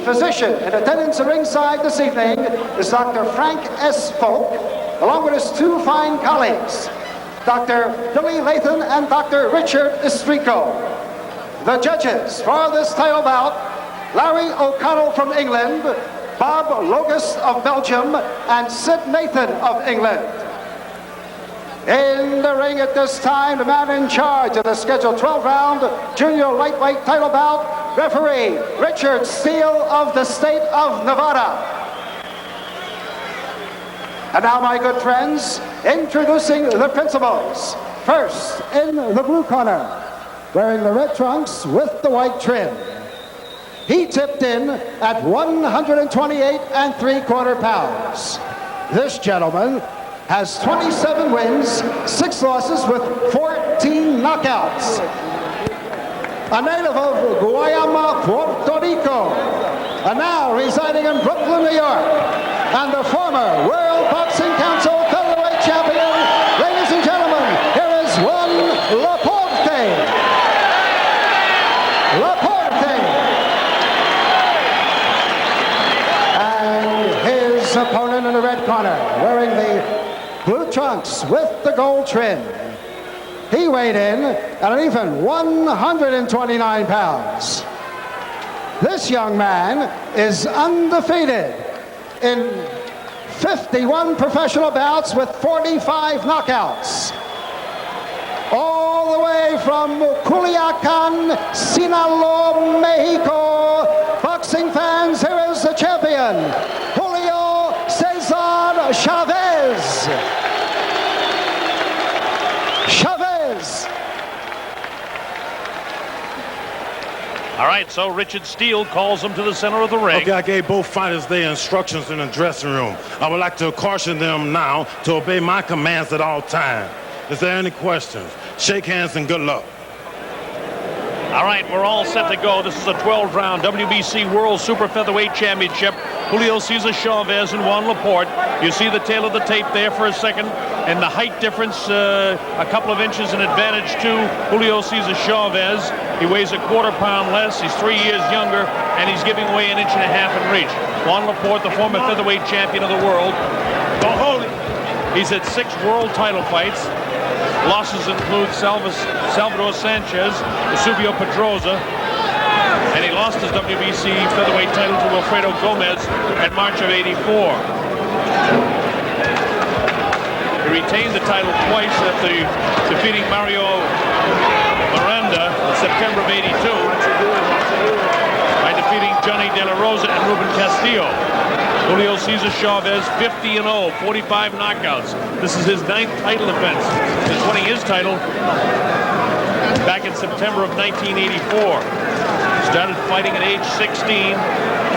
physician in attendance at ringside this evening is Dr. Frank S. Folk, along with his two fine colleagues, Dr. Billy Lathan and Dr. Richard Estrico. The judges for this title bout, Larry O'Connell from England, Bob Logus of Belgium, and Sid Nathan of England. In the ring at this time, the man in charge of the scheduled 12-round junior lightweight title bout, referee Richard Steele of the state of Nevada. And now, my good friends, introducing the principals. First, in the blue corner, wearing the red trunks with the white trim. He tipped in at 128 3/4 pounds. This gentleman has 27 wins, 6 losses with 14 knockouts. A native of Guayama, Puerto Rico, and now residing in Brooklyn, New York, and the former World Boxing Council featherweight champion. Ladies and gentlemen, here is Juan Laporte. Laporte. And his opponent in the red corner, wearing the blue trunks with the gold trim. He weighed in at an even 129 pounds. This young man is undefeated in 51 professional bouts with 45 knockouts. All the way from Culiacan, Sinaloa, Mexico. Boxing fans, here is the champion, Julio Cesar Chavez. Chavez. All right, so Richard Steele calls him to the center of the ring. Okay, I gave both fighters their instructions in the dressing room. I would like to caution them now to obey my commands at all times. Is there any questions? Shake hands and good luck. All right, we're all set to go. This is a 12-round WBC World Super Featherweight Championship. Julio Cesar Chavez and Juan Laporte. You see the tail of the tape there for a second, and the height difference, a couple of inches in advantage to Julio Cesar Chavez. He weighs a quarter pound less. He's 3 years younger, and he's giving away an inch and a half in reach. Juan Laporte, the former featherweight champion of the world. Don't hold it. He's had 6 world title fights. Losses include Salvador Sanchez, Eusebio Pedroza, and he lost his WBC featherweight title to Wilfredo Gomez in March of '84. He retained the title twice after defeating Mario Miranda in September of '82 by defeating Johnny De La Rosa and Ruben Castillo. Julio Cesar Chavez, 50-0, 45 knockouts. This is his 9th title defense. Since winning his title back in September of 1984. Started fighting at age 16,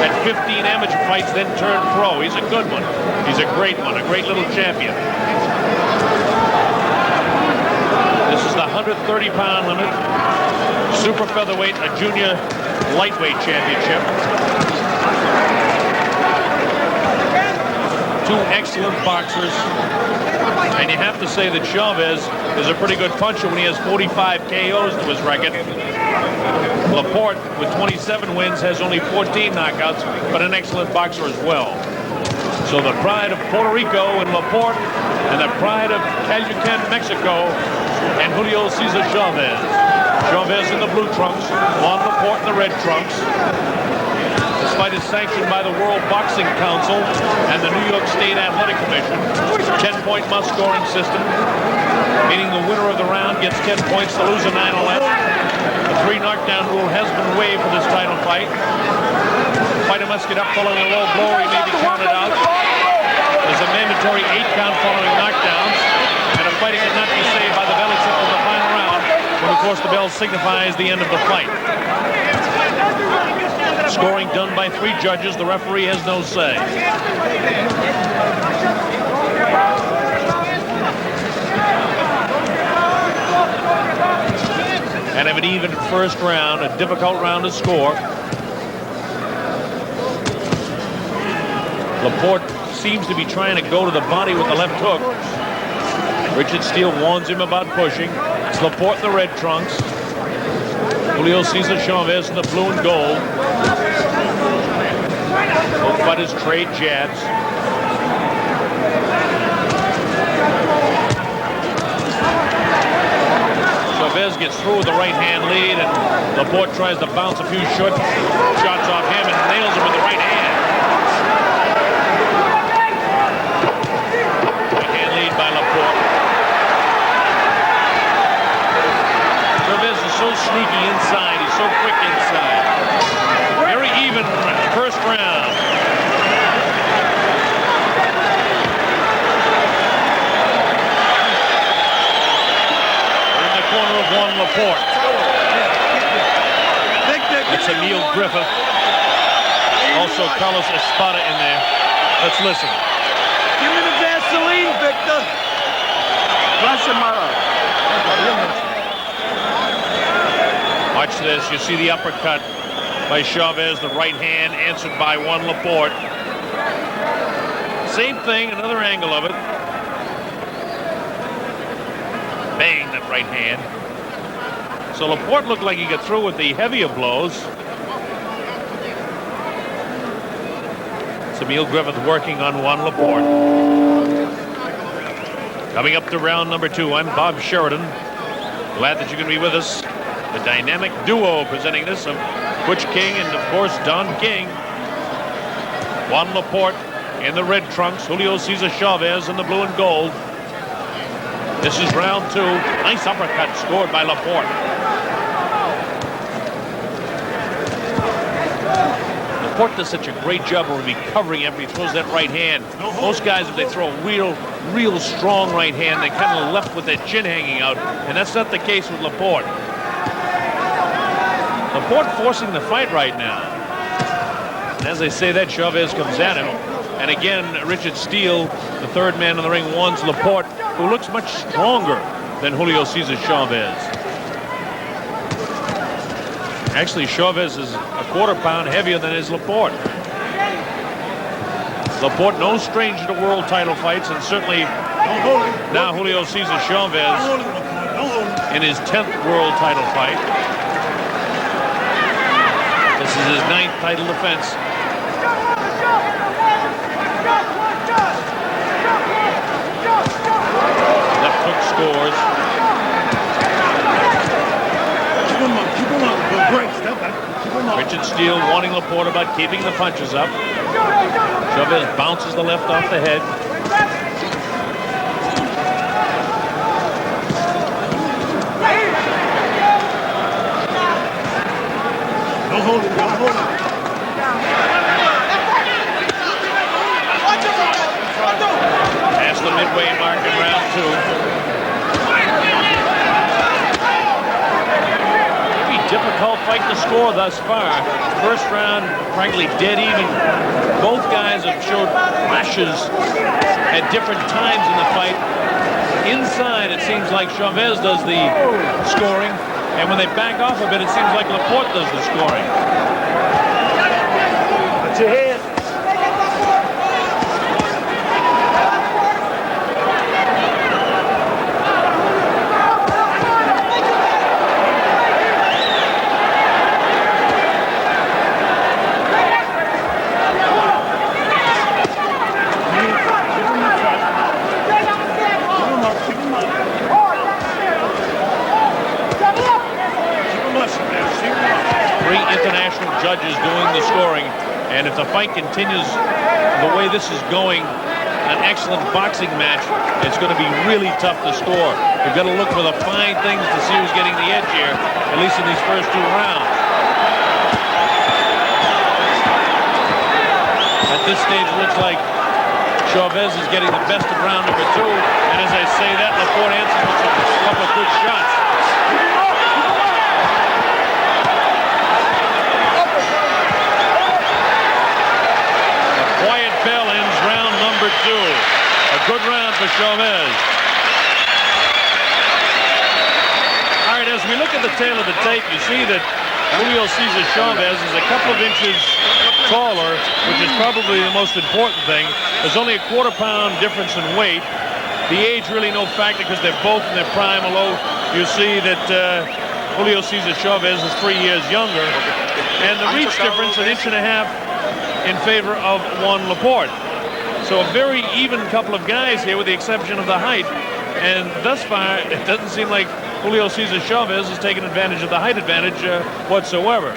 had 15 amateur fights, then turned pro. He's a good one. He's a great one, a great little champion. This is the 130-pound limit, super featherweight, a junior lightweight championship. Two excellent boxers, and you have to say that Chavez is a pretty good puncher when he has 45 KOs to his record. Laporte, with 27 wins, has only 14 knockouts, but an excellent boxer as well. So the pride of Puerto Rico and Laporte, and the pride of Caljucan, Mexico, and Julio Cesar Chavez. Chavez in the blue trunks, Juan Laporte in the red trunks. This fight is sanctioned by the World Boxing Council and the New York State Athletic Commission. 10-point must-scoring system, meaning the winner of the round gets 10 points, the loser 9 or less. The 3-knockdown rule has been waived for this title fight. The fighter must get up following a low blow or he may be counted out. There's a mandatory 8-count following knockdowns, and a fighter cannot be saved by the bell except in the final round, when of course the bell signifies the end of the fight. Scoring done by 3 judges. The referee has no say. And have an even first round, a difficult round to score. Laporte seems to be trying to go to the body with the left hook. Richard Steele warns him about pushing. It's Laporte in the red trunks. Julio Cesar Chavez in the blue and gold. fighters trade jabs. Chavez gets through with the right-hand lead, and Laporte tries to bounce a few short shots off him and nails him with the right hand. Right-hand lead by Laporte. Chavez is so sneaky inside. He's so quick inside. Very even first round. Corner of one, Laporte. That's Emil Griffith. Also Carlos Espada in there. Let's listen. Give me the Vaseline, Victor. Watch this. You see the uppercut by Chavez, the right hand answered by one Laporte. Same thing, another angle of it. Bang, that right hand. So Laporte looked like he got through with the heavier blows. It's Emil Griffith working on one Laporte. Coming up to round number 2, I'm Bob Sheridan. Glad that you can be with us. The dynamic duo presenting this of Butch King and, of course, Don King. Juan Laporte in the red trunks, Julio Cesar Chavez in the blue and gold. This is round 2. Nice uppercut scored by Laporte. Laporte does such a great job of recovering after he throws that right hand. Most guys, if they throw a real strong right hand, they're kind of left with their chin hanging out, and that's not the case with Laporte. Laporte forcing the fight right now. And as they say that, Chavez comes at him. And again, Richard Steele, the third man in the ring, warns Laporte, who looks much stronger than Julio Cesar Chavez. Actually, Chavez is a quarter-pound heavier than is Laporte. Laporte, no stranger to world title fights, and certainly now Julio Cesar Chavez in his 10th world title fight. This is his 9th title defense. Left hook scores. Richard Steele warning Laporte about keeping the punches up. Chavez bounces the left off the head. Don't hold it, don't hold it. Past the midway mark in round 2. Difficult fight to score thus far. First round, frankly, dead even. Both guys have showed flashes at different times in the fight. Inside, it seems like Chavez does the scoring, and when they back off a bit, it seems like Laporte does the scoring. Put your head. Judges doing the scoring, and if the fight continues the way this is going, an excellent boxing match, it's going to be really tough to score. We've got to look for the fine things to see who's getting the edge here, at least in these first 2 rounds. At this stage, it looks like Chavez is getting the best of round number 2, and as I say that, Laporte answers with a couple of good shots. A good round for Chavez. All right, as we look at the tail of the tape, you see that Julio Cesar Chavez is a couple of inches taller, which is probably the most important thing. There's only a quarter-pound difference in weight. The age really no factor because they're both in their prime, although you see that Julio Cesar Chavez is 3 years younger. And the reach difference, 1.5 inches in favor of Juan Laporte. So a very even couple of guys here with the exception of the height. And thus far, it doesn't seem like Julio Cesar Chavez has taken advantage of the height advantage whatsoever.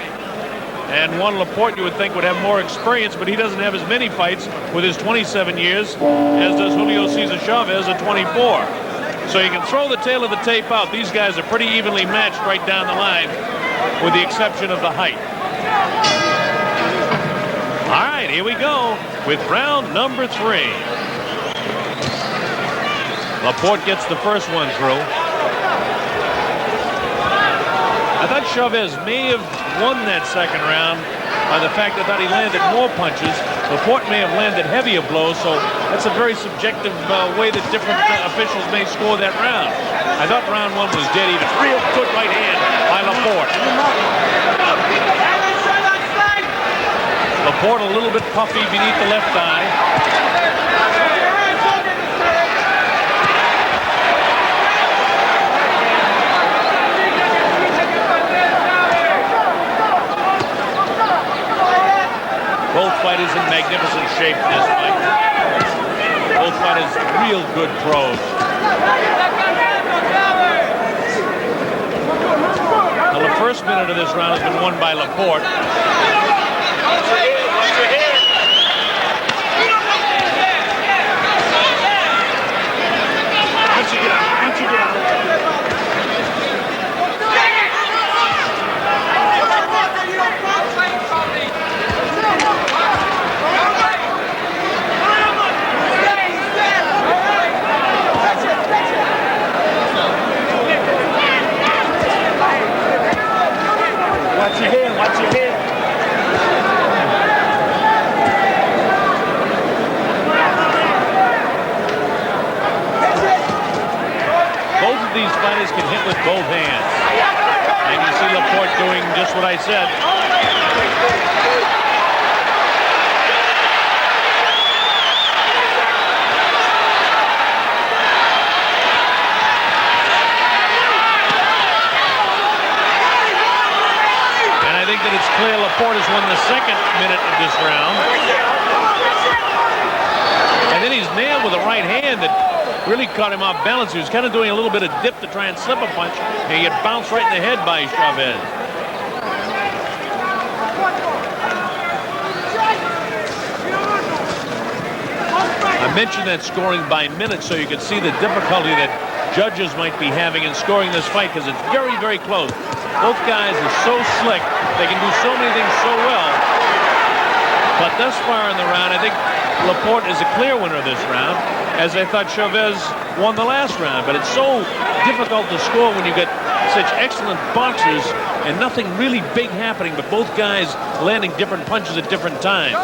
And Juan Laporte, you would think, would have more experience, but he doesn't have as many fights with his 27 years as does Julio Cesar Chavez at 24. So you can throw the tail of the tape out. These guys are pretty evenly matched right down the line, with the exception of the height. All right, here we go with round number 3. Laporte gets the first one through. I thought Chavez may have won that second round by the fact that he landed more punches. Laporte may have landed heavier blows, so that's a very subjective way that different officials may score that round. I thought round 1 was dead even. Real good right hand by Laporte. Laporte a little bit puffy beneath the left eye. Both fighters in magnificent shape in this fight. Both fighters real good pros. Now the first minute of this round has been won by Laporte. Watch your hand, watch your hand. Both of these fighters can hit with both hands. And you see Laporte doing just what I said. I think that it's clear Laporte has won the second minute of this round. And then he's nailed with a right hand that really caught him off balance. He was kind of doing a little bit of dip to try and slip a punch, and he get bounced right in the head by Chavez. I mentioned that scoring by minutes so you can see the difficulty that judges might be having in scoring this fight, because it's very, very close. Both guys are so slick. They can do so many things so well. But thus far in the round, I think Laporte is a clear winner of this round, as I thought Chavez won the last round. But it's so difficult to score when you get such excellent boxers and nothing really big happening, but both guys landing different punches at different times.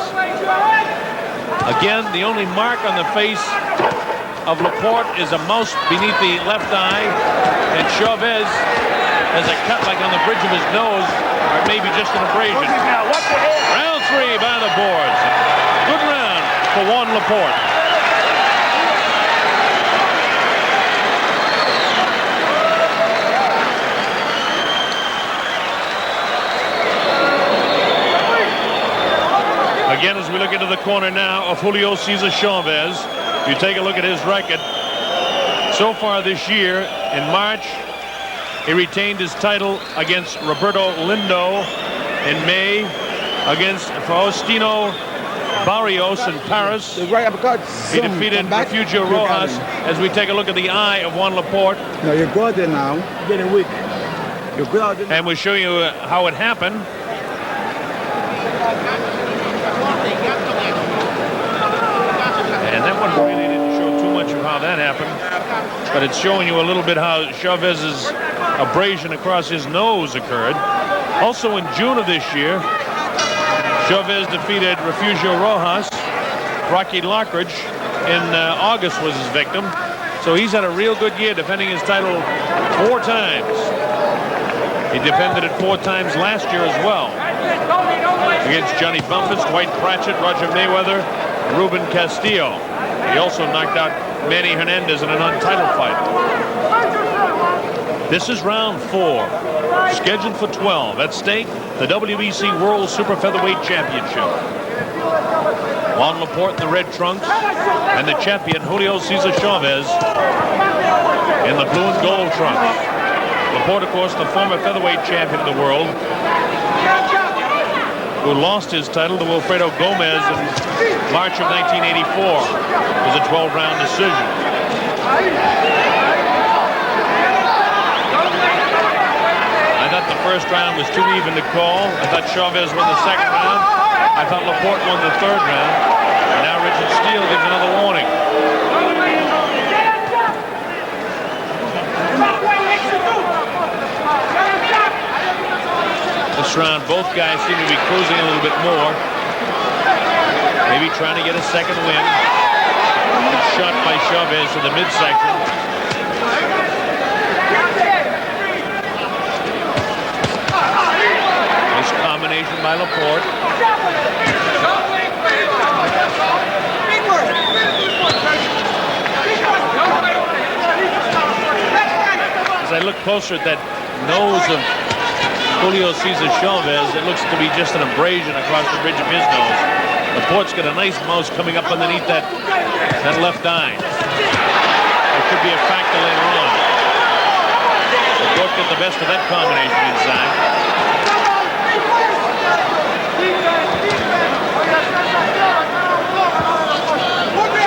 Again, the only mark on the face of Laporte is a mouse beneath the left eye, and Chavez has a cut like on the bridge of his nose, or maybe just an abrasion. Round 3 by the boards. Good round for Juan Laporte. Again, as we look into the corner now of Julio Cesar Chavez, if you take a look at his record, so far this year, in March, he retained his title against Roberto Lindo. In May, against Faustino Barrios in Paris. He defeated Refugio Rojas. As we take a look at the eye of Juan Laporte. No, you're good there now. Getting weak. You're good out there. And we'll show you how it happened. And that one really didn't show too much of how that happened. But it's showing you a little bit how Chavez's abrasion across his nose occurred. Also in June of this year, Chavez defeated Refugio Rojas. Rocky Lockridge in August was his victim. So he's had a real good year defending his title 4 times. He defended it 4 times last year as well. Against Johnny Bumpus, Dwight Pratchett, Roger Mayweather, Ruben Castillo. He also knocked out Manny Hernandez in an untitled fight. This is round 4, scheduled for 12. At stake, the WBC World Super Featherweight Championship. Juan Laporte in the red trunks, and the champion Julio Cesar Chavez in the blue and gold trunks. Laporte, of course, the former featherweight champion of the world, who lost his title to Wilfredo Gomez in March of 1984. It was a 12-round decision. I thought the first round was too even to call. I thought Chavez won the second round. I thought Laporte won the third round. And now Richard Steele gives another warning. This round, both guys seem to be cruising a little bit more. Maybe trying to get a second win. Good shot by Chavez to the midsection. Nice combination by Laporte. As I look closer at that nose of Julio Cesar Chavez, it looks to be just an abrasion across the bridge of his nose. Laporte's got a nice mouse coming up underneath that left eye. It could be a factor later on. Laporte got the best of that combination inside.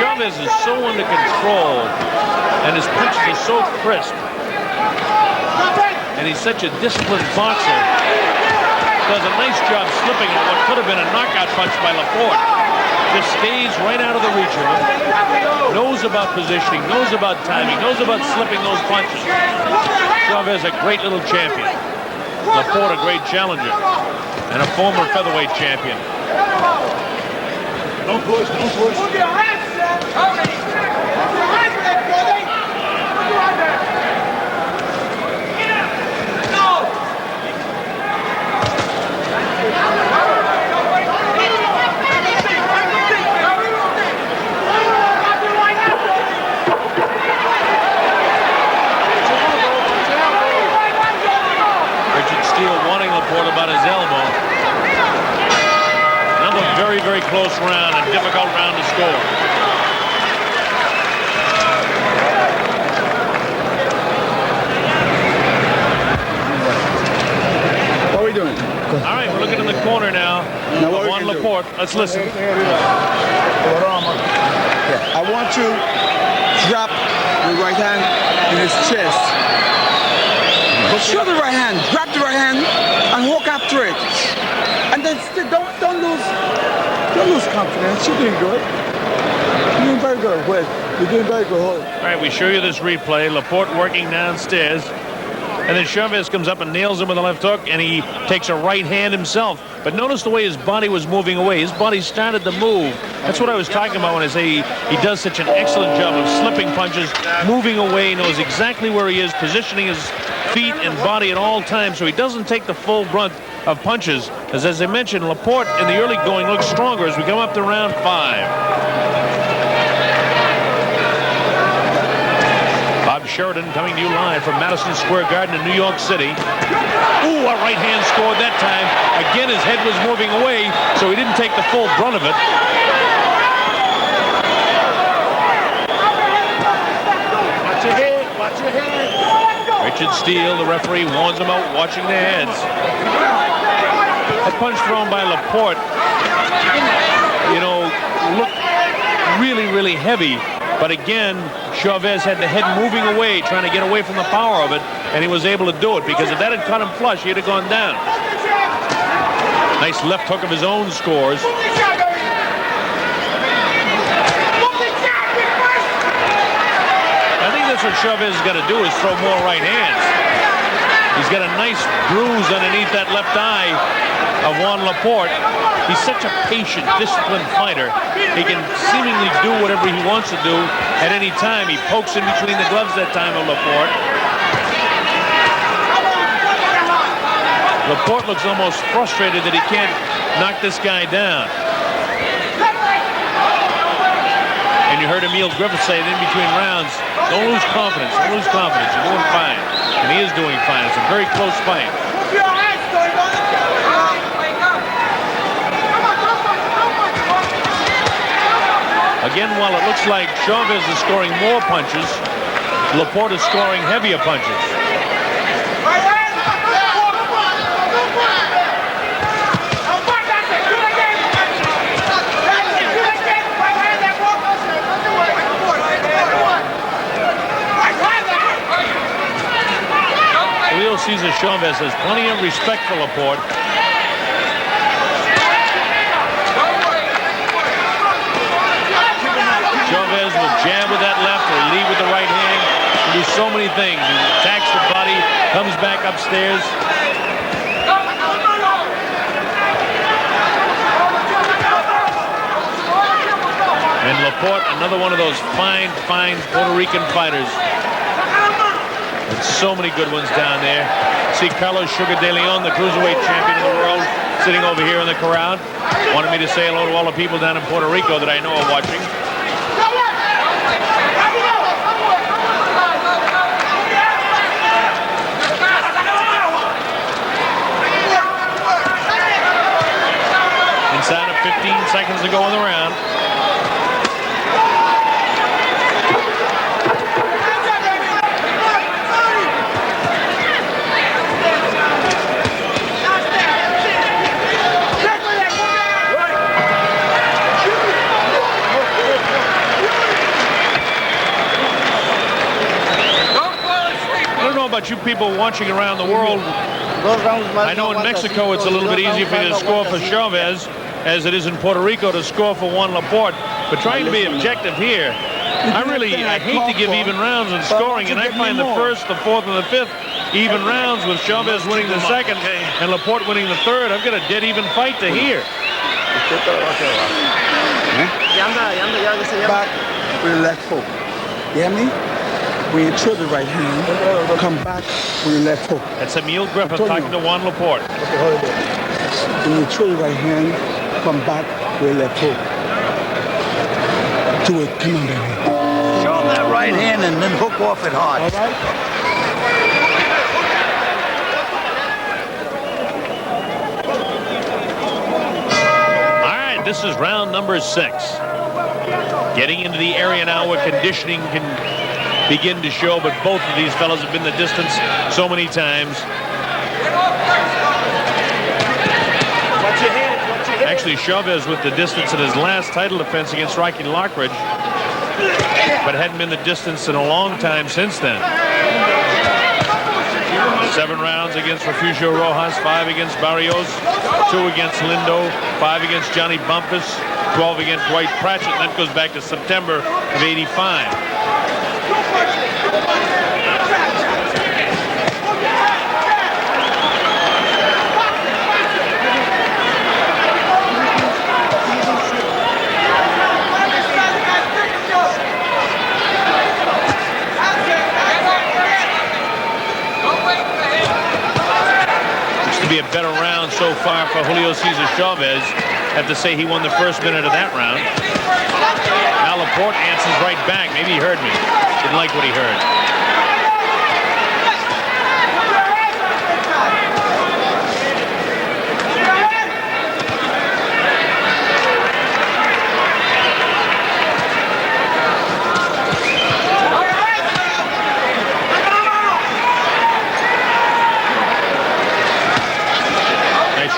Chavez is so under control, and his punches are so crisp. And he's such a disciplined boxer. Does a nice job slipping on what could have been a knockout punch by Laporte. Just stays right out of the reach of him. Knows about positioning, knows about timing, knows about slipping those punches. Chavez, a great little champion. Laporte, a great challenger. And a former featherweight champion. Don't push, don't push. Move your hands, son. Move your hands, brother. Richard Steele wanting Laporte about his elbow. Another very, very close round, a difficult round to score. What are we doing? All right, we're looking in the corner now. What Juan Laporte. Let's listen. I want you to drop the right hand in his chest. Show the right hand, grab the right hand, and walk after it. And then still, don't lose confidence. You're doing good. You're doing very good. Wait, you're doing very good. All right, we show you this replay. Laporte working downstairs. And then Chavez comes up and nails him with a left hook, and he takes a right hand himself. But notice the way his body was moving away. His body started to move. That's what I was talking about when I say he does such an excellent job of slipping punches, moving away, knows exactly where he is, positioning his feet and body at all times so he doesn't take the full brunt of punches. As I mentioned, Laporte in the early going looks stronger as we come up to round 5. Bob Sheridan coming to you live from Madison Square Garden in New York City. Ooh, a right hand scored that time. Again, his head was moving away, so he didn't take the full brunt of it. Watch your head, watch your head. Richard Steele, the referee, warns him out, watching their heads. That punch thrown by Laporte, you know, looked really, really heavy. But again, Chavez had the head moving away, trying to get away from the power of it, and he was able to do it, because if that had caught him flush, he'd have gone down. Nice left hook of his own scores. I think that's what Chavez has got to do, is throw more right hands. He's got a nice bruise underneath that left eye of Juan Laporte. He's such a patient, disciplined fighter. He can seemingly do whatever he wants to do at any time. He pokes in between the gloves that time of Laporte. Laporte looks almost frustrated that he can't knock this guy down. And you heard Emil Griffith say in between rounds, don't lose confidence, don't lose confidence. You're doing fine. And he is doing fine. It's a very close fight. Again, while it looks like Chavez is scoring more punches, Laporte is scoring heavier punches. Julio Cesar Chavez has plenty of respect for Laporte. Chavez will jab with that left or lead with the right hand. He do so many things. He attacks the body, comes back upstairs. And Laporte, another one of those fine Puerto Rican fighters. And so many good ones down there. See Carlos Sugar de Leon, the cruiserweight champion of the world, sitting over here in the crowd. Wanted me to say hello to all the people down in Puerto Rico that I know are watching. Inside of 15 seconds to go in the round. About you people watching around the world, I know in Mexico it's a little bit easier for you to score for Chavez as it is in Puerto Rico to score for Juan Laporte. But trying to be objective here, I hate to give even rounds in scoring, and I find the first, the fourth, and the fifth even rounds with Chavez winning the second and Laporte winning the third. I've got a dead even fight to hear. Back with the left hook. You hear me? When you throw the right hand, come back with your left hook. That's Emil Griffith talking to Juan Laporte. When you throw the right hand, come back with your left hook. Do it. Come on, baby. Show him that right hand and then hook off it hard. All right? All right, this is round number 6. Getting into the area now where conditioning can begin to show, but both of these fellas have been the distance so many times. Actually, Chavez with the distance in his last title defense against Rocky Lockridge, but hadn't been the distance in a long time since then. 7 rounds against Refugio Rojas, 5 against Barrios, 2 against Lindo, 5 against Johnny Bumpus, 12 against Dwight Pratchett, and that goes back to September of '85. Be a better round so far for Julio Cesar Chavez. Have to say he won the first minute of that round. Now Laporte answers right back. Maybe he heard me. Didn't like what he heard.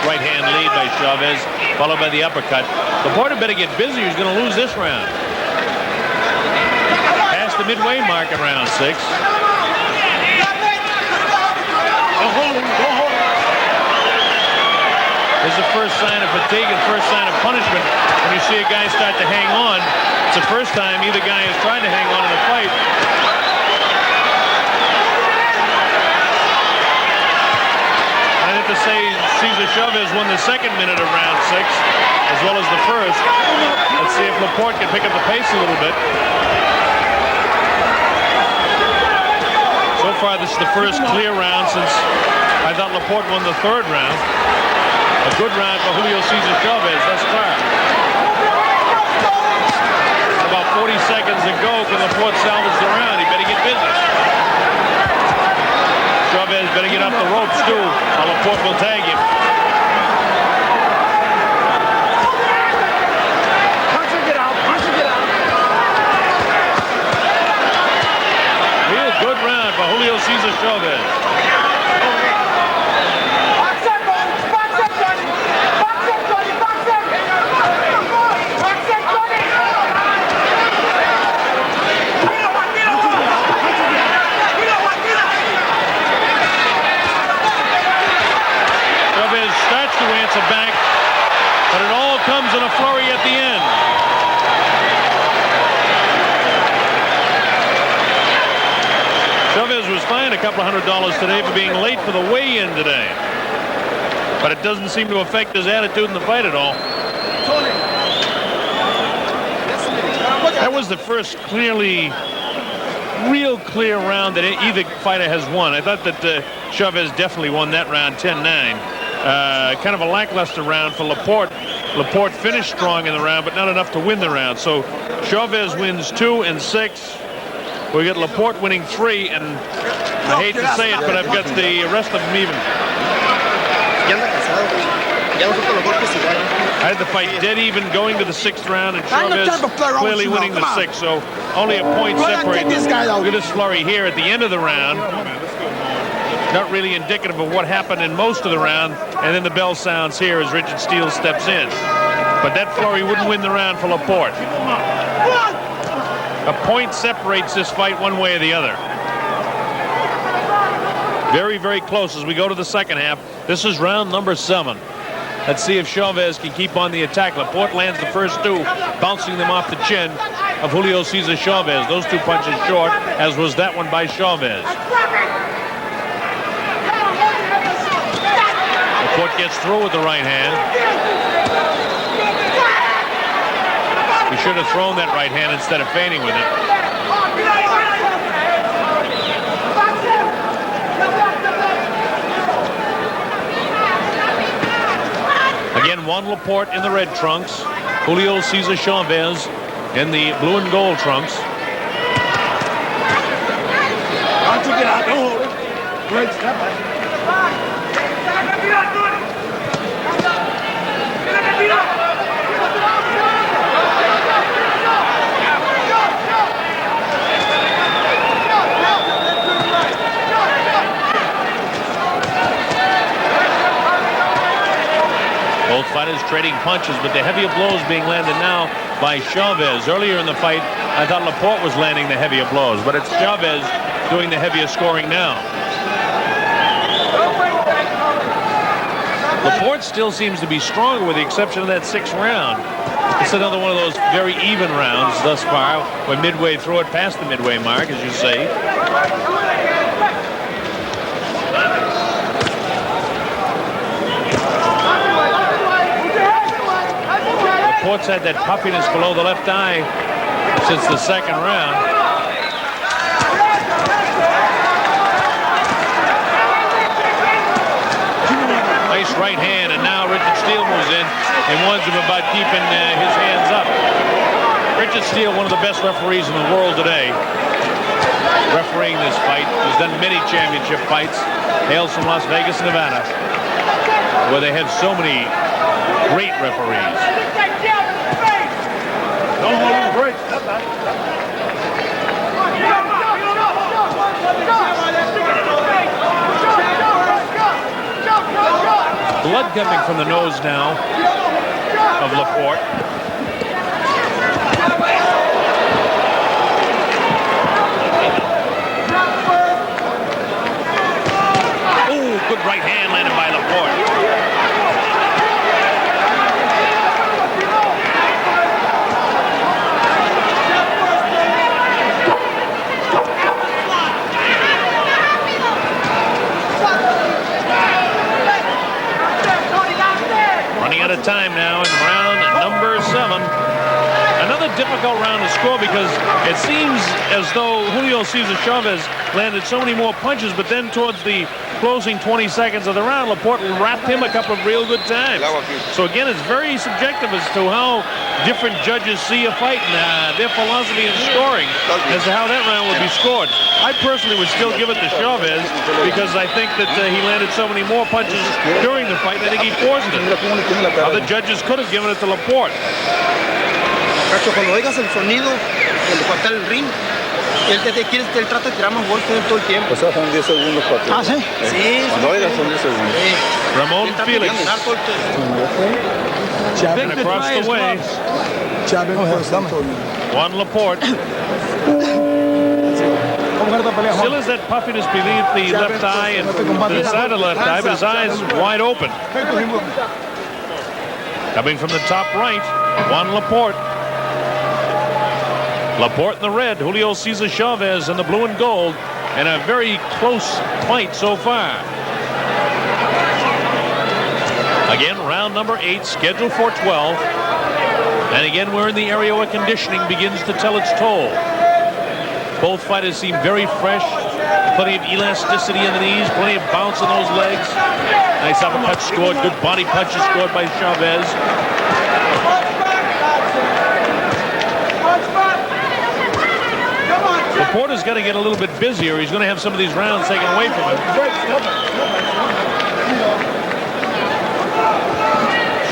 Right-hand lead by Chavez, followed by the uppercut. Laporte better get busy. He's going to lose this round. Past the midway mark in round 6. There's the first sign of fatigue and first sign of punishment. When you see a guy start to hang on, it's the first time either guy has tried to hang on in a fight. To say Cesar Chavez won the second minute of round 6 as well as the first. Let's see if Laporte can pick up the pace a little bit. So far this is the first clear round since I thought Laporte won the third round. A good round for Julio Cesar Chavez thus far. About 40 seconds to go. Can Laporte salvage the round? He better get busy. Chavez better get off the ropes too, or Laporte will tag him. Punch and get out, punch and get out. Cesar Chavez. Chavez starts to answer back, but it all comes in a flurry at the end. Chavez was fined a couple of $100 today for being late for the weigh-in today. But it doesn't seem to affect his attitude in the fight at all. That was the first real clear round that either fighter has won. I thought that Chavez definitely won that round 10-9. Kind of a lackluster round for Laporte. Laporte finished strong in the round, but not enough to win the round. So Chavez wins 2 and 6. We get Laporte winning 3, and I hate to say it, but I've got the rest of them even. I had the fight dead even going to the 6th round, and Chavez clearly winning the 6th, so only a point separates. Look at this flurry here at the end of the round. Not really indicative of what happened in most of the round, and then the bell sounds here as Richard Steele steps in. But that flurry wouldn't win the round for Laporte. A point separates this fight one way or the other. Very, very close as we go to the second half. This is round number 7. Let's see if Chavez can keep on the attack. Laporte lands the first 2, bouncing them off the chin of Julio Cesar Chavez. Those 2 punches short, as was that one by Chavez. Laporte gets through with the right hand. He should have thrown that right hand instead of feigning with it. Again, Juan Laporte in the red trunks. Julio Cesar Chavez in the blue and gold trunks. Great step. Both fighters trading punches, but the heavier blows being landed now by Chavez. Earlier in the fight, I thought Laporte was landing the heavier blows, but it's Chavez doing the heavier scoring now. Laporte still seems to be stronger with the exception of that 6th round. It's another one of those very even rounds thus far. We're midway through it, past the midway mark, as you say. Laporte's had that puffiness below the left eye since the 2nd round. Nice right hand, and now Richard Steele moves in and warns him about keeping his hands up. Richard Steele, one of the best referees in the world today, refereeing this fight. He's done many championship fights. Hails from Las Vegas, Nevada, where they have so many great referees. Don't hold on, break. Blood coming from the nose now of Laporte. Oh, good right hand landed by Laporte. Out of time now in round number 7. Another difficult round to score because it seems as though Julio Cesar Chavez landed so many more punches, but then towards the closing 20 seconds of the round, Laporte wrapped him a couple of real good times. So again, it's very subjective as to how different judges see a fight and their philosophy in scoring as to how that round would be scored. I personally would still give it to Chavez because I think that he landed so many more punches during the fight. I think he forced it. Other judges could have given it to Laporte. Cuando oigas el sonido del cortar el ring, Él trata de tirar más golpes todo el tiempo. O sea, son 10 segundos para ti. Ah, ¿sí? Sí, Cuando oigas son 10 segundos. Ramon Felix Chavez. and across the way. Chavez for San Antonio. Juan Laporte. Still has that puffiness beneath the left eye and to the side of the left eye, but his eyes wide open. Coming from the top right, Juan Laporte. Laporte in the red, Julio Cesar Chavez in the blue and gold, and a very close fight so far. Again, round number 8, scheduled for 12. And again, we're in the area where conditioning begins to tell its toll. Both fighters seem very fresh, plenty of elasticity in the knees, plenty of bounce in those legs. Nice uppercut scored, good body punches scored by Chavez. Laporte's got to get a little bit busier. He's going to have some of these rounds taken away from him.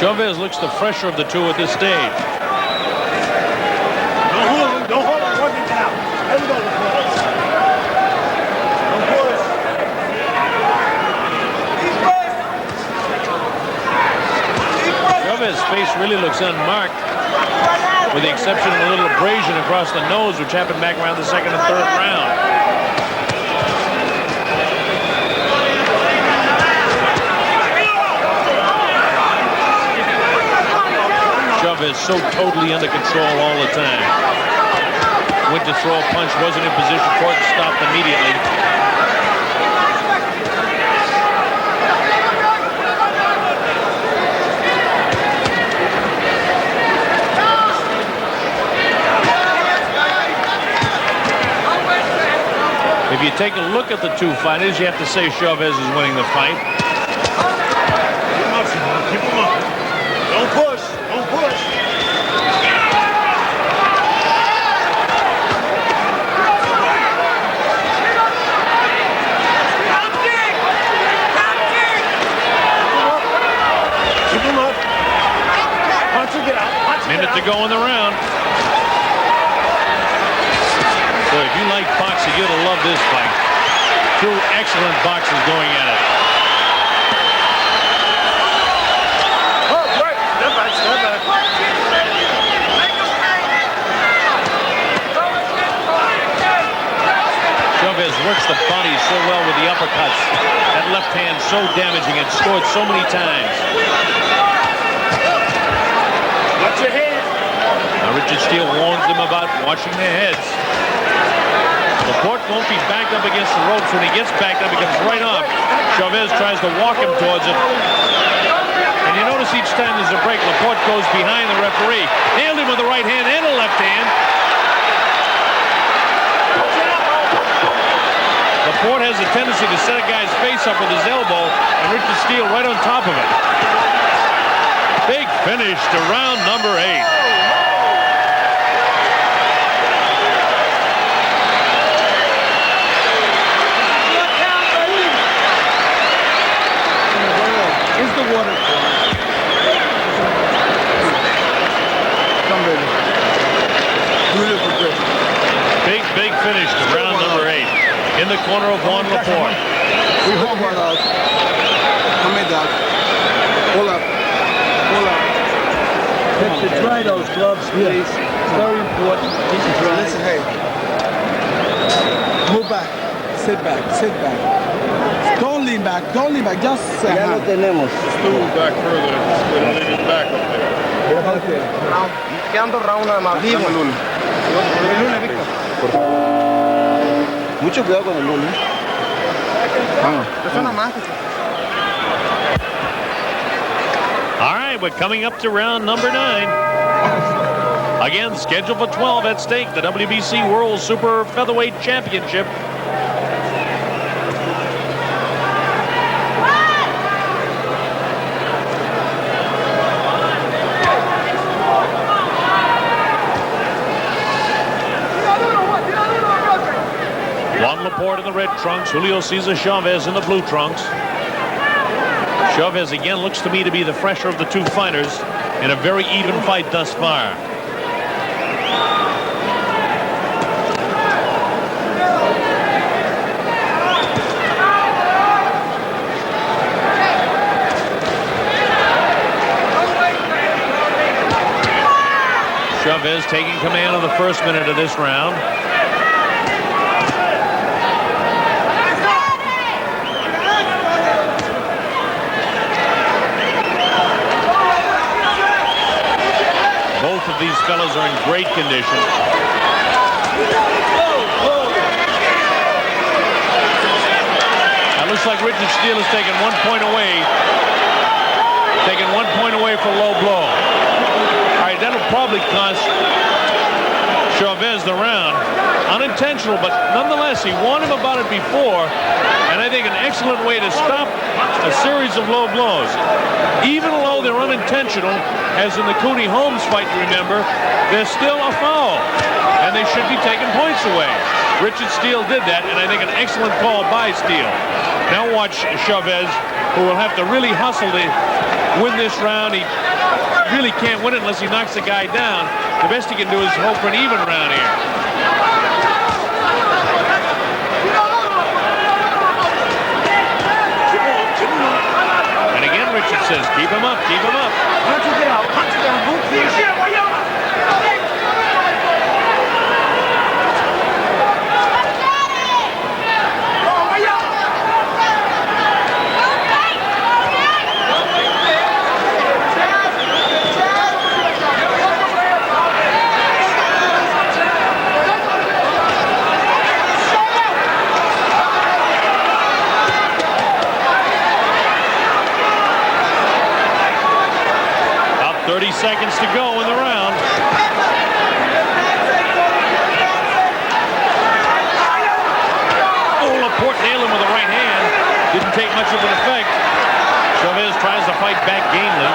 Chavez looks the fresher of the two at this stage. Don't hold on. Work it out. Let him go. Don't push. Chavez's face really looks unmarked, with the exception of a little abrasion across the nose, which happened back around the second and third round. Chavez so totally under control all the time. Went to throw a punch, wasn't in position for it, stopped immediately. If you take a look at the two fighters, you have to say Chavez is winning the fight. Keep him up, Simon. Keep him up. Don't push. Don't push. Keep him up. Punch or get out. Minute to go in the round. So if you like boxing, you're gonna love this fight. Two excellent boxers going at it. Oh, right. Step back. Step back. Chavez works the body so well with the uppercuts. That left hand so damaging. It scored so many times. Watch your head. Now Richard Steele warns them about watching their heads. Laporte won't be backed up against the ropes. When he gets backed up, he comes right off. Chavez tries to walk him towards him. And you notice each time there's a break, Laporte goes behind the referee. Nailed him with the right hand and a left hand. Laporte has a tendency to set a guy's face up with his elbow, and Richard Steele right on top of it. Big finish to round number 8. Water. Come ready. Beautiful grip. Big finish to round number 8. In the corner of Juan Laporte. We hold one out. Come in, Doc. Pull up. Pull up. To try those gloves, please. It's very important. Listen, hey. Move back. Sit back. Sit back. Don't lean back. Don't lean back. Just say Ya lo tenemos. Move back further. Don't leave his back up there. Okay. Quedando round nada más. Dame el lunes. El lunes, Víctor. Mucho cuidado con el lunes. Persona más. All right, we're coming up to round number 9. Again, scheduled for 12 at stake, the WBC World Super Featherweight Championship. Juan Laporte in the red trunks, Julio Cesar Chavez in the blue trunks. Chavez again looks to me to be the fresher of the two fighters in a very even fight thus far. Chavez taking command of the first minute of this round. Both of these fellas are in great condition. It looks like Richard Steele is taking 1 point away. Taking 1 point away for low blow. All right, that'll probably cost Chavez the round. Unintentional, but nonetheless, he warned him about it before. And I think an excellent way to stop a series of low blows. Even though they're unintentional, as in the Cooney Holmes fight, you remember, they're still a foul. And they should be taking points away. Richard Steele did that, and I think an excellent call by Steele. Now watch Chavez, who will have to really hustle to win this round. He really can't win it unless he knocks the guy down. The best he can do is hope for an even round here. And again, Richard says, keep him up, keep him up. Punch it down, punch it down, move it. About 30 seconds to go in the round. Oh, Laporte nailed him with the right hand. Didn't take much of an effect. Chavez tries to fight back gamely.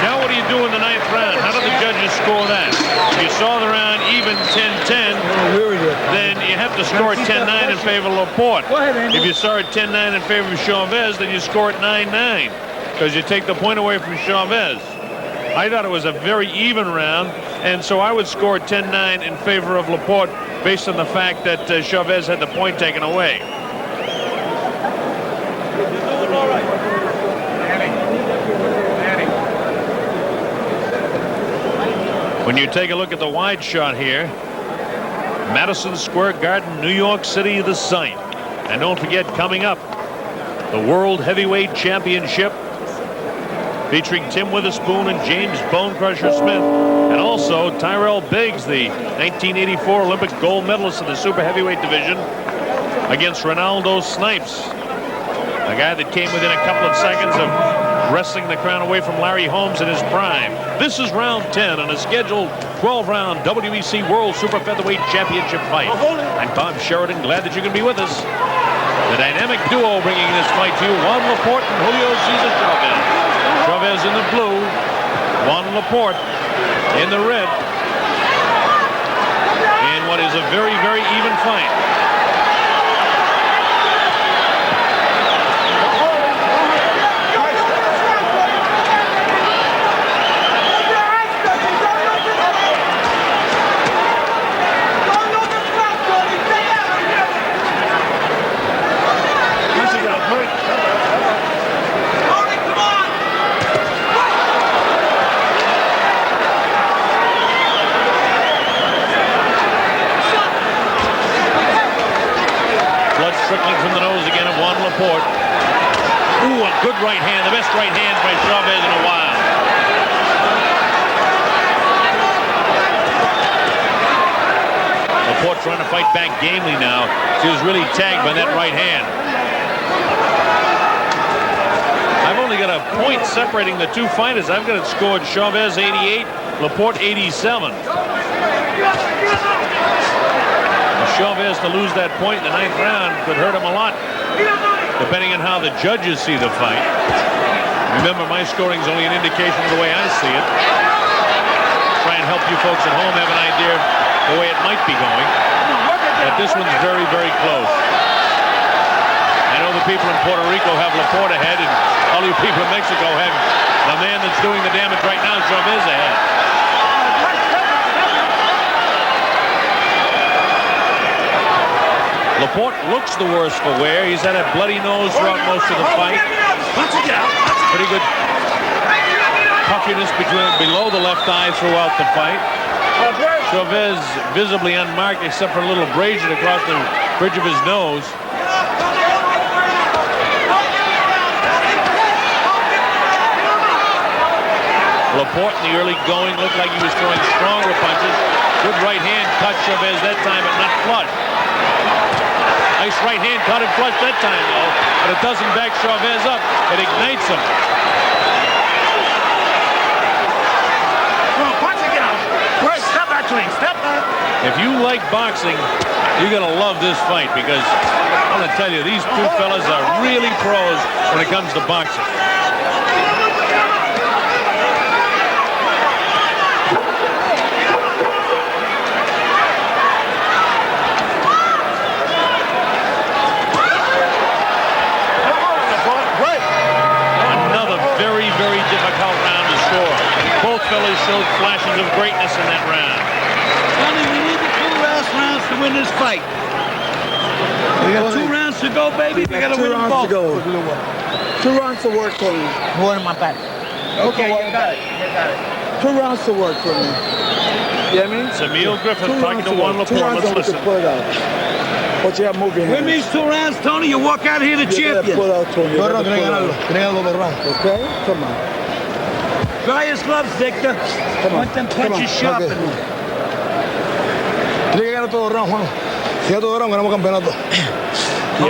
Now what do you do in the ninth round? How do the judges score that? You saw the round even 10-10. Then you have to score it 10-9 in favor of Laporte. If you saw it 10-9 in favor of Chavez, then you score it 9-9 because you take the point away from Chavez. I thought it was a very even round, and so I would score 10-9 in favor of Laporte based on the fact that Chavez had the point taken away. When you take a look at the wide shot here, Madison Square Garden, New York City, the site. And don't forget, coming up, the World Heavyweight Championship featuring Tim Witherspoon and James Bone Crusher Smith, and also Tyrell Biggs, the 1984 Olympic gold medalist in the super heavyweight division, against Ronaldo Snipes, a guy that came within a couple of seconds of wrestling the crown away from Larry Holmes in his prime. This is round 10 on a scheduled 12-round WEC World Super Featherweight Championship fight. I'm Bob Sheridan, glad that you can be with us. The dynamic duo bringing this fight to you, Juan Laporte and Julio Cesar Chavez. Chavez in the blue, Juan Laporte in the red. In what is a very, very even fight. Trickling from the nose again of Juan Laporte. Ooh, a good right hand, the best right hand by Chavez in a while. Laporte trying to fight back gamely now. He was really tagged by that right hand. I've only got a point separating the two fighters. I've got it scored Chavez 88, Laporte 87. Chavez to lose that point in the ninth round could hurt him a lot, depending on how the judges see the fight. Remember, my scoring is only an indication of the way I see it. Try and help you folks at home have an idea of the way it might be going. But this one's very, very close. I know the people in Puerto Rico have Laporte ahead, and all you people in Mexico have the man that's doing the damage right now, Chavez, ahead. Laporte looks the worse for wear. He's had a bloody nose throughout most of the fight. Pretty good puffiness below the left eye throughout the fight. Chavez visibly unmarked except for a little abrasion across the bridge of his nose. Laporte in the early going looked like he was throwing stronger punches. Good right hand cut Chavez that time, but not flush. Nice right hand caught him flush that time, though, but it doesn't back Chavez up. It ignites him. Step back to him. Step back. If you like boxing, you're going to love this fight because I'm going to tell you, these two fellas are really pros when it comes to boxing. Very difficult round to score. Both fellas showed flashes of greatness in that round. Sonny, we need the 2 last rounds to win this fight. We got 2 rounds to go, baby. We got to win them both. 2 rounds to work for me. One in my back. Okay, you got it. You got it. 2 rounds to work for me. You know what I mean? It's Emil Griffin talking to Juan Laporte. Let's listen. But you have moving hands. Win these 2 rounds, Tony. You walk out here the champion. Okay? Come on. Dry his gloves, Victor. Come on. Want them punches sharp. Okay. You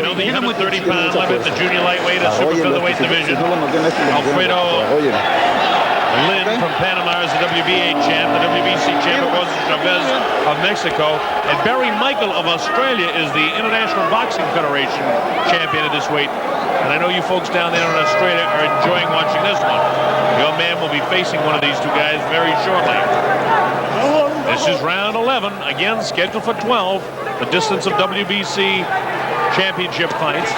know, the 130-pound limit, the junior lightweight and super featherweight division. Alfredo Lin from Panama is the WBA champ. The WBC champ, of course, is Chavez of Mexico. And Barry Michael of Australia is the International Boxing Federation champion at this weight. And I know you folks down there in Australia are enjoying watching this one. Your man will be facing one of these two guys very shortly. This is round 11, again scheduled for 12. The distance of WBC championship fights.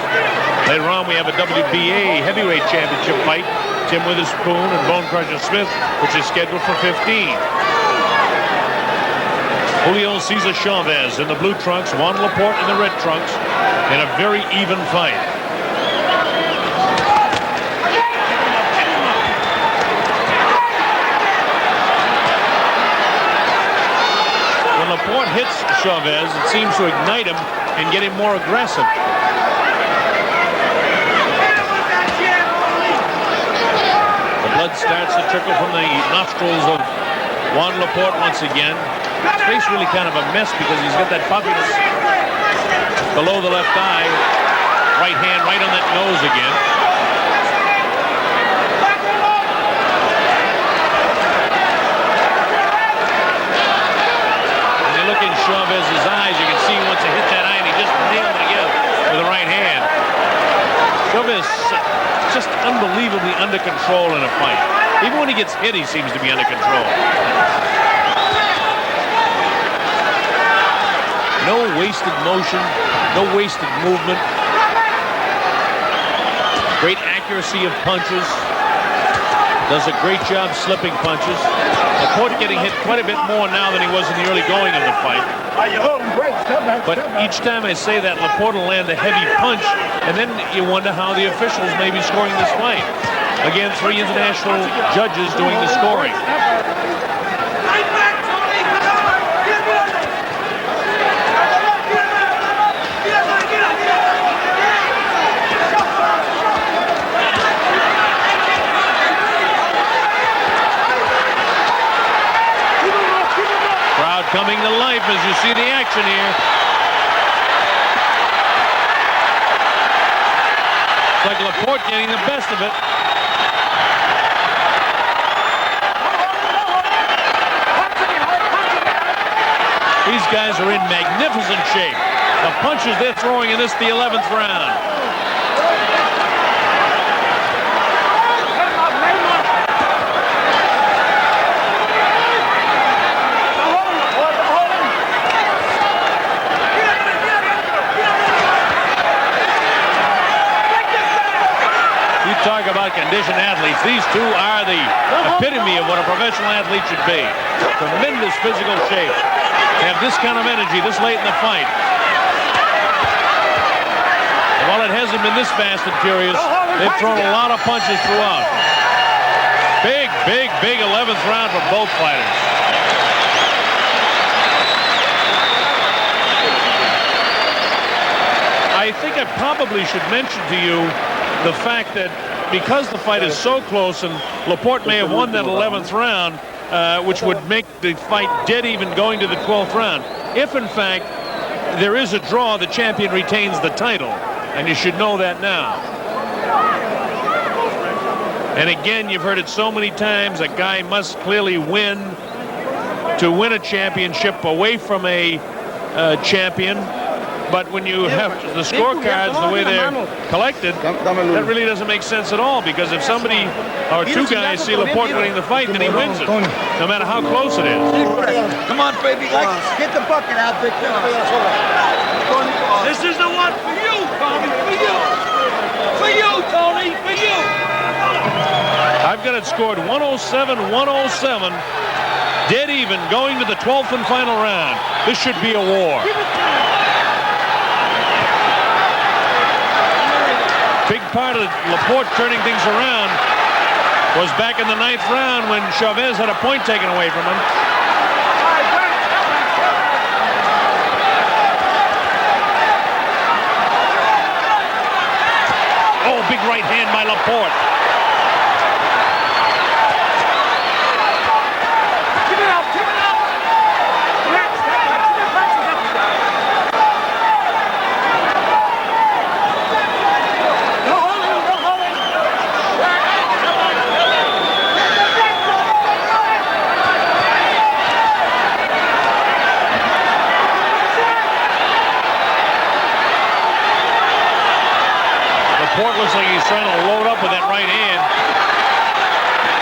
Later on, we have a WBA heavyweight championship fight. Tim Witherspoon and Bone Crusher Smith, which is scheduled for 15. Julio Cesar Chavez in the blue trunks, Juan Laporte in the red trunks, in a very even fight. When Laporte hits Chavez, it seems to ignite him and get him more aggressive. Blood starts to trickle from the nostrils of Juan Laporte once again. His face really kind of a mess because he's got that puffiness below the left eye. Right hand right on that nose again. When you look in Chavez's eyes, you can see he wants to hit that eye, and he just nailed it again with the right hand. Chavez just unbelievably under control in a fight. Even when he gets hit, he seems to be under control. No wasted motion, no wasted movement. Great accuracy of punches. Does a great job slipping punches. Laporte getting hit quite a bit more now than he was in the early going of the fight. But each time I say that, Laporte will land a heavy punch, and then you wonder how the officials may be scoring this fight. Again, 3 international judges doing the scoring. Crowd coming to life as you see the action here. It's like Laporte getting the best of it. These guys are in magnificent shape. The punches they're throwing in this, the 11th round. Talk about can conditioned athletes. These two are the epitome of what a professional athlete should be. Tremendous physical shape. They have this kind of energy this late in the fight. While it hasn't been this fast and furious, they've thrown a lot of punches throughout. Big, big, big 11th round for both fighters. I think I probably should mention to you the fact that because the fight is so close and Laporte may have won that 11th round, which would make the fight dead even going to the 12th round. If, in fact, there is a draw, the champion retains the title. And you should know that now. And again, you've heard it so many times, a guy must clearly win to win a championship away from a champion. But when you have the scorecards the way they're collected, that really doesn't make sense at all, because if somebody or two guys see Laporte winning the fight, then he wins it, no matter how close it is. Come on, baby. Get the bucket out, Victor. This is the one for you, Tommy. For you. For you, Tony. For you. I've got it scored 107-107. Dead even going to the 12th and final round. This should be a war. Big part of Laporte turning things around was back in the 9th round when Chavez had a point taken away from him. Oh, big right hand by Laporte. Laporte looks like he's trying to load up with that right hand.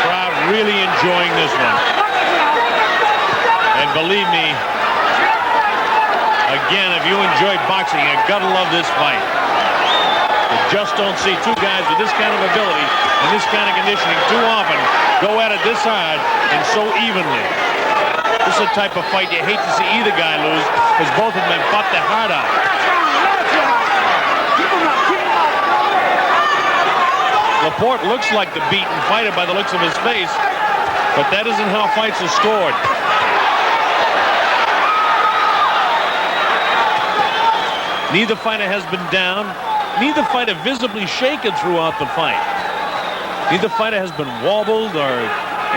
Crowd really enjoying this one. And believe me, again, if you enjoyed boxing, you gotta love this fight. You just don't see two guys with this kind of ability and this kind of conditioning too often go at it this hard and so evenly. This is the type of fight you hate to see either guy lose, because both of them have fought their heart out. Laporte looks like the beaten fighter by the looks of his face, but that isn't how fights are scored. Neither fighter has been down. Neither fighter visibly shaken throughout the fight. Neither fighter has been wobbled or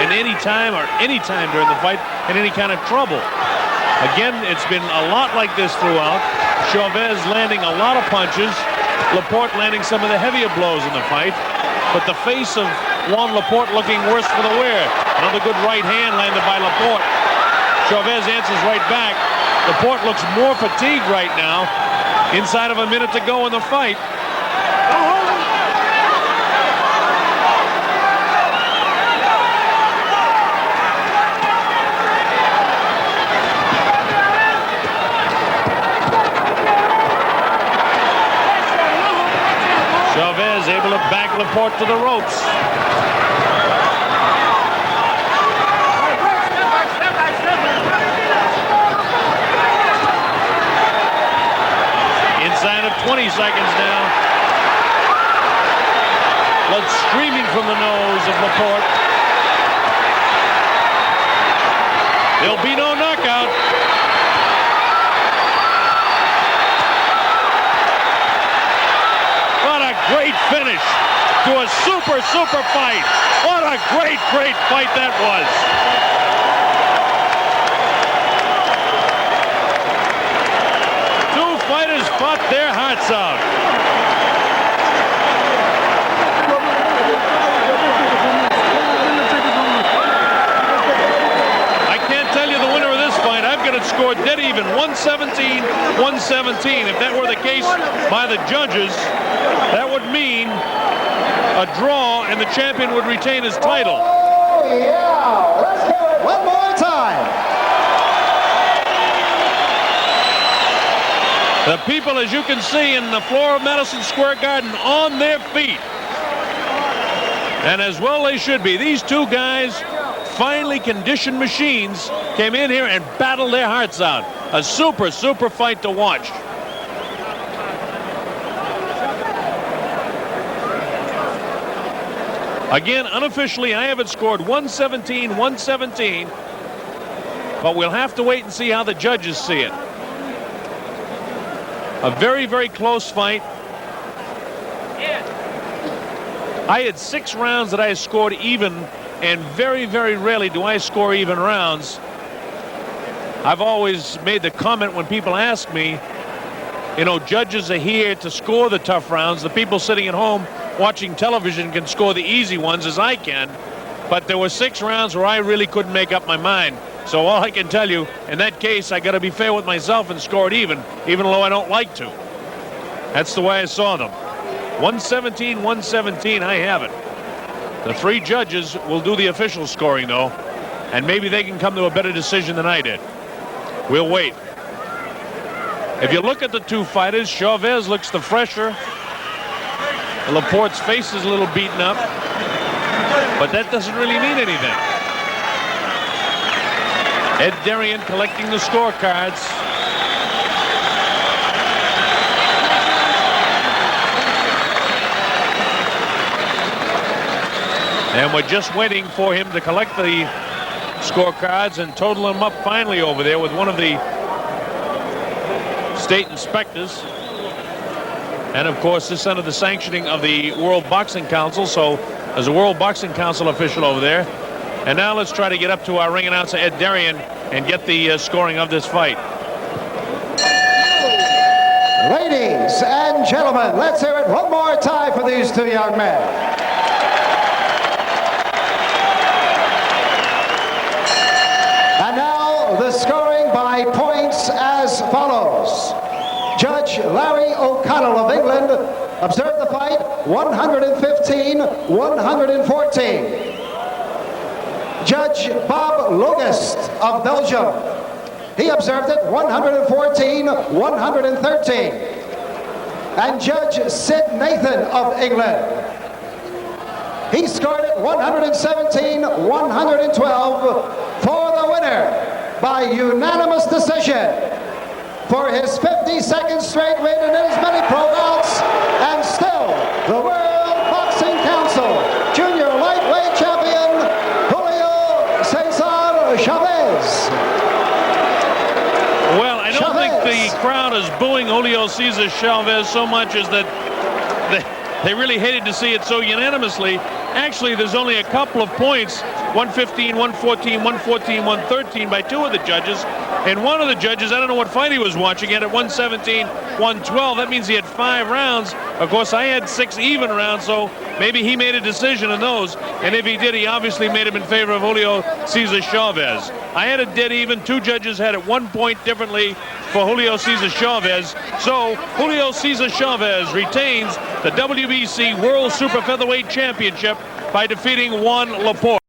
at any time during the fight in any kind of trouble. Again, it's been a lot like this throughout. Chavez landing a lot of punches. Laporte landing some of the heavier blows in the fight. But the face of Juan Laporte looking worse for the wear. Another good right hand landed by Laporte. Chavez answers right back. Laporte looks more fatigued right now. Inside of a minute to go in the fight. Chavez able to back Laporte to the ropes. Inside of 20 seconds now. Blood streaming from the nose of Laporte. There'll be no knockout. What a great finish to a super fight. What a great fight that was. Two fighters fought their hearts out. I can't tell you the winner of this fight. I've got it scored dead even, 117-117. If that were the case by the judges, that would mean a draw and the champion would retain his title. Oh, yeah. Let's hear it one more time. The people, as you can see, in the floor of Madison Square Garden on their feet. And as well they should be. These two guys, finely conditioned machines, came in here and battled their hearts out. A super, super fight to watch. Again, unofficially, I have it scored 117-117. But we'll have to wait and see how the judges see it. A very, very close fight. I had 6 rounds that I scored even, and very, very rarely do I score even rounds. I've always made the comment when people ask me, you know, judges are here to score the tough rounds. The people sitting at home watching television can score the easy ones as I can. But there were 6 rounds where I really couldn't make up my mind. So all I can tell you, in that case, I got to be fair with myself and score it even though I don't like to. That's the way I saw them. 117-117, I have it. The 3 judges will do the official scoring, though, and maybe they can come to a better decision than I did. We'll wait. If you look at the 2 fighters, Chavez looks the fresher. Laporte's face is a little beaten up, but that doesn't really mean anything. Ed Darian collecting the scorecards. And we're just waiting for him to collect the scorecards and total them up finally over there with one of the state inspectors. And of course, this under the sanctioning of the World Boxing Council. So there's a World Boxing Council official over there. And now let's try to get up to our ring announcer, Ed Darian, and get the scoring of this fight. Ladies and gentlemen, let's hear it one more time for these 2 young men. And now the scoring by points as follows. Judge Larry O'Connell of England observed the fight 115-114. Judge Bob Logist of Belgium, he observed it 114-113. And Judge Sid Nathan of England, he scored it 117-112 for the winner by unanimous decision for his 52nd straight win in as many pro bouts, and still the World Boxing Council Junior Lightweight Champion, Chavez. Well, I don't think the crowd is booing Julio Cesar Chavez so much as that they really hated to see it so unanimously. Actually, there's only a couple of points, 115, 114, 114, 113 by 2 of the judges. And one of the judges, I don't know what fight he was watching, had at 117, 112. That means he had 5 rounds. Of course, I had 6 even rounds, so maybe he made a decision in those. And if he did, he obviously made him in favor of Julio Cesar Chavez. I had it dead even. 2 judges had it 1 point differently for Julio Cesar Chavez. So Julio Cesar Chavez retains the WBC World Super Featherweight Championship by defeating Juan Laporte.